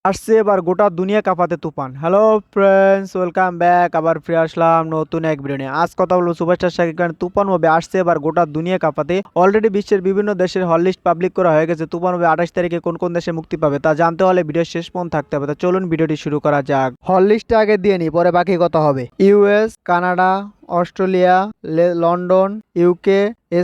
আসছে এবার গোটা দুনিয়া কাঁপাতে তুফান। Hello friends, welcome back. আবার ফিরে আসলাম নতুন এক ভিডিও নিয়ে। আজ কথা বলবো সুপারস্টার শাকিব খান তুফান মুভি আসছে এবার গোটা দুনিয়া কাঁপাতে। অলরেডি বিশ্বের বিভিন্ন দেশের হল লিস্ট পাবলিক করা হয়ে গেছে। তুফান মুভি 28 তারিখে কোন কোন দেশে মুক্তি পাবে তা জানতে হলে ভিডিও শেষ পর্যন্ত থাকতে হবে। তো চলুন ভিডিওটি শুরু করা যাক। হল লিস্টটা আগে দিয়ে নি, পরে বাকি কথা হবে। US, Canada, Australia, London, UK,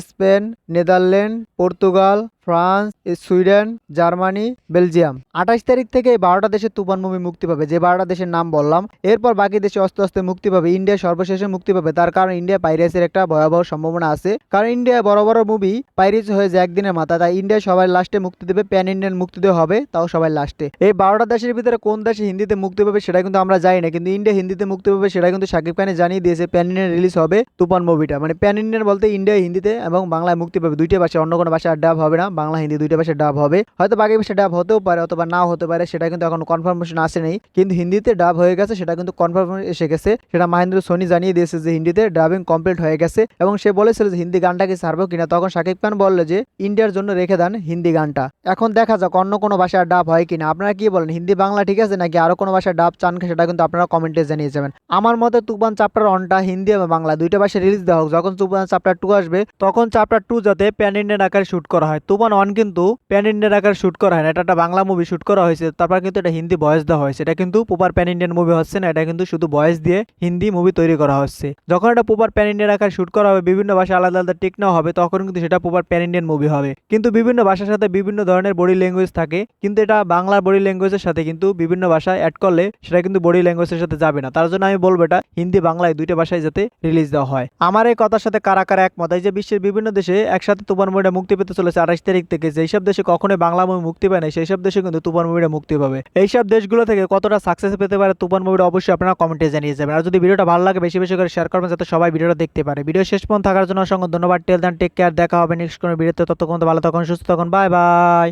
Spain, Netherland, Portugal, France, Sweden, Germany, Belgium. 28 তারিখ থেকে এই 12টা দেশের তুফান মুভি মুক্তি পাবে, যে 12টা দেশের নাম বললাম। এরপর বাকি দেশে আস্তে আস্তে মুক্তি পাবে। ইন্ডিয়া সর্বশেষে মুক্তি পাবে, তার কারণ ইন্ডিয়া পাইরেসির একটা ভয়াবহ সম্ভাবনা আছে। কারণ ইন্ডিয়ায় বড় বড় মুভি পাইরেস হয়ে যায় একদিনের মাথা, তাই ইন্ডিয়া সবাই লাস্টে মুক্তি দেবে। প্যান ইন্ডিয়ান মুক্তি দেওয়া হবে, তাও সবাই লাস্টে। এই 12টা দেশের ভিতরে কোন দেশে হিন্দিতে মুক্তি পাবে সেটা কিন্তু আমরা জানি না, কিন্তু ইন্ডিয়া হিন্দিতে মুক্তি পাবে সেটা কিন্তু শাকিব খানে জানিয়ে দিয়েছে। প্যান ইন্ডিয়ান রিলিজ হবে তুফান মুভিটা, মানে প্যান ইন্ডিয়ান বলতে ইন্ডিয়া হিন্দিতে এবং বাংলায় মুক্তি পাবে। দুইটা ভাষায়, অন্য কোনো ভাষায় ডাব হবে না, বাংলা হিন্দি দুইটা ভাষায় ডাব হবে। হয়তো বাকি ভাষায় ডাব হতেও পারে অথবা নাও হতে পারে, সেটা কিন্তু এখন কনফার্মেশন আসে নেই। কিন্তু হিন্দিতে ডাব হয়ে গেছে, সেটা কিন্তু কনফার্মেশন এসে গেছে। সেটা মহেন্দ্র সোনি জানিয়ে দিয়েছে যে হিন্দিতে ডাবিং কমপ্লিট হয়ে গেছে। এবং সে বলেছিল যে হিন্দি গানটাকে ছাড়বো কিনা, তখন শাকিব খান বললো যে ইন্ডিয়ার জন্য রেখে দেন হিন্দি গানটা। এখন দেখা যাক অন্য কোনো ভাষায় ডাব হয় কিনা। আপনারা কি বলেন, হিন্দি বাংলা ঠিক আছে নাকি আরো কোনো ভাষায় ডাব চান, সেটা কিন্তু আপনারা কমেন্টে জানিয়ে যাবেন। আমার মতে তুফান চ্যাপ্টার 1টা হিন্দি এবং বাংলা দুইটা ভাষায় রিলিজ দেওয়া হোক। যখন তুফান চ্যাপ্টার 2 আসবে তখন চ্যাপ্টার 2 যাতে প্যান ইন্ডিয়ান আকারে শুট করা হয়। তুফান 1 কিন্তু প্যান ইন্ডিয়ান আকারে শুট করা হয় না, এটা একটা বাংলা মুভি শুট করা হয়েছে, তারপর কিন্তু এটা হিন্দি ভয়েস দেওয়া হয়েছে। এটা কিন্তু প্রপার প্যান ইন্ডিয়ান মুভি হচ্ছে না, এটা কিন্তু শুধু ভয়েস দিয়ে হিন্দি মুভি তৈরি করা হচ্ছে। যখন এটা প্রপার প্যান ইন্ডিয়ান আকারে শুট করা হবে, বিভিন্ন ভাষা আলাদা আলাদা টেক নেওয়া হবে, তখন কিন্তু সেটা প্রপার প্যান ইন্ডিয়ান মুভি হবে। কিন্তু বিভিন্ন ভাষার সাথে বিভিন্ন ধরনের বডি ল্যাঙ্গুয়েজ থাকে, কিন্তু এটা বাংলার বডি ল্যাঙ্গুয়েজের সাথে কিন্তু বিভিন্ন ভাষা অ্যাড করলে সেটা কিন্তু বডি ল্যাঙ্গুয়েজের সাথে যাবে না। তার জন্য আমি বলবো এটা হিন্দি বাংলায় দুইটা ভাষায় যাতে রিলিজ দেওয়া হয়। আমার এই কথার সাথে কারা কারা একমত? এই যে বিশ্বের বিভিন্ন দেশে একসাথে তুফান মুভিটা মুক্তি পেতে চলেছে 28 তারিখ থেকে। যেই সব দেশে কখনোই বাংলা মুভি মুক্তি পায় না, সেই সব দেশে কিন্তু তুফান মুভিটা মুক্তি পাবে। এইসব দেশগুলো থেকে কতটা সাকসেস পেতে পারে তুফান মুভিটা অবশ্যই আপনারা কমেন্টে জানিয়ে যাবেন। আর যদি ভিডিওটা ভালো লাগে বেশি বেশি করে শেয়ার করবেন, যাতে সবাই ভিডিওটা দেখতে পারে। ভিডিও শেষ পর্যন্ত থাকার জন্য অসংখ্য ধন্যবাদ। টেল দেন, টেক কেয়ার। দেখা হবে নেক্সট কোনো ভিডিওতে। ততক্ষণ ভালো থাকুন, সুস্থ থাকুন। Bye bye.